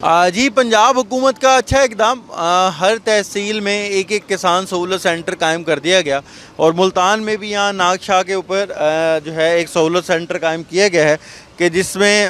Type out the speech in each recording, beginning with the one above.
जी पंजाब हुकूमत का अच्छा इकदाम। हर तहसील में एक एक किसान सहूलत सेंटर कायम कर दिया गया और मुल्तान में भी यहाँ नागशाह के ऊपर जो है एक सहूलत सेंटर कायम किया गया है कि जिसमें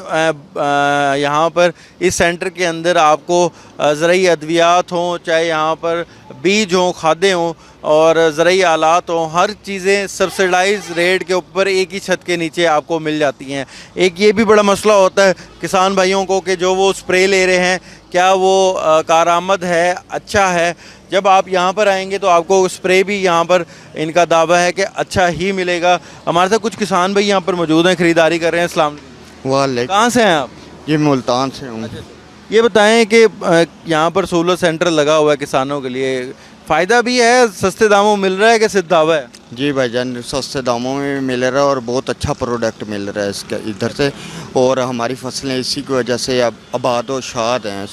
यहाँ पर इस सेंटर के अंदर आपको ज़रूरी अद्वियात हों, चाहे यहाँ पर बीज हों, खादें हों और ज़रूरी आलात हों, हर चीज़ें सब्सिडाइज रेट के ऊपर एक ही छत के नीचे आपको मिल जाती हैं। एक ये भी बड़ा मसला होता है किसान भाइयों को कि जो वो स्प्रे ले रहे हैं क्या वो कारआमद है, अच्छा है। जब आप यहाँ पर आएंगे तो आपको स्प्रे भी यहाँ पर इनका दावा है कि अच्छा ही मिलेगा। हमारे साथ कुछ किसान भाई यहाँ पर मौजूद हैं, ख़रीदारी कर रहे हैं। अस्सलाम वालेकुम। कहाँ से हैं आप? ये मुल्तान से हूँ। ये बताएं कि यहाँ पर सोलर सेंटर लगा हुआ है किसानों के लिए, फ़ायदा भी है, सस्ते दामों में मिल रहा है कि सिर्फ दावा है? जी भाईजान, सस्ते दामों में मिल रहा है और बहुत अच्छा प्रोडक्ट मिल रहा है इसके इधर से। और हमारी फसलें इसी की वजह से अब आबाद और शाद हैं।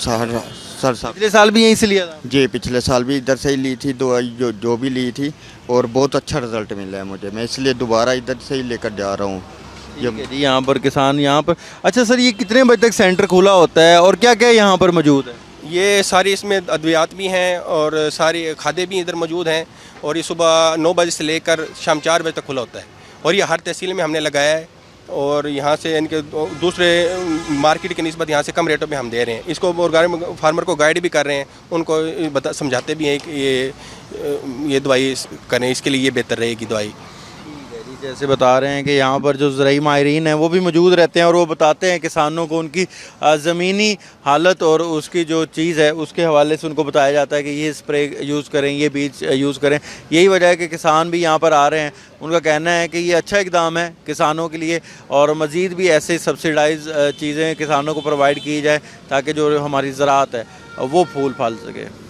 पिछले साल भी यहीं से लिया था? जी पिछले साल भी इधर से ही ली थी दवाई, जो भी ली थी, और बहुत अच्छा रिज़ल्ट मिला है मुझे। मैं इसलिए दोबारा इधर से ही लेकर जा रहा हूँ। जी यहाँ पर किसान यहाँ पर। अच्छा सर, ये कितने बजे तक सेंटर खुला होता है और क्या क्या यहाँ पर मौजूद है? ये सारी इसमें अद्वियात भी हैं और सारी खादें भी इधर मौजूद हैं और ये सुबह 9 बजे से लेकर शाम 4 बजे तक खुला होता है और ये हर तहसील में हमने लगाया है और यहाँ से इनके दूसरे मार्केट की निस्बत यहाँ से कम रेटों पे हम दे रहे हैं। इसको ऑर्गेनिक फार्मर को गाइड भी कर रहे हैं, उनको समझाते भी हैं कि ये दवाई करें, इसके लिए ये बेहतर रहेगी दवाई। जैसे बता रहे हैं कि यहाँ पर जो ज़राई माहिरीन हैं वो भी मौजूद रहते हैं और वो बताते हैं किसानों को उनकी ज़मीनी हालत और उसकी जो चीज़ है उसके हवाले से उनको बताया जाता है कि ये स्प्रे यूज़ करें, ये बीज यूज़ करें। यही वजह है कि किसान भी यहाँ पर आ रहे हैं। उनका कहना है कि ये अच्छा इकदाम है किसानों के लिए और मज़ीद भी ऐसे सब्सिडाइज चीज़ें किसानों को प्रोवाइड की जाए ताकि जो हमारी ज़राअत है वो फूल फल सके।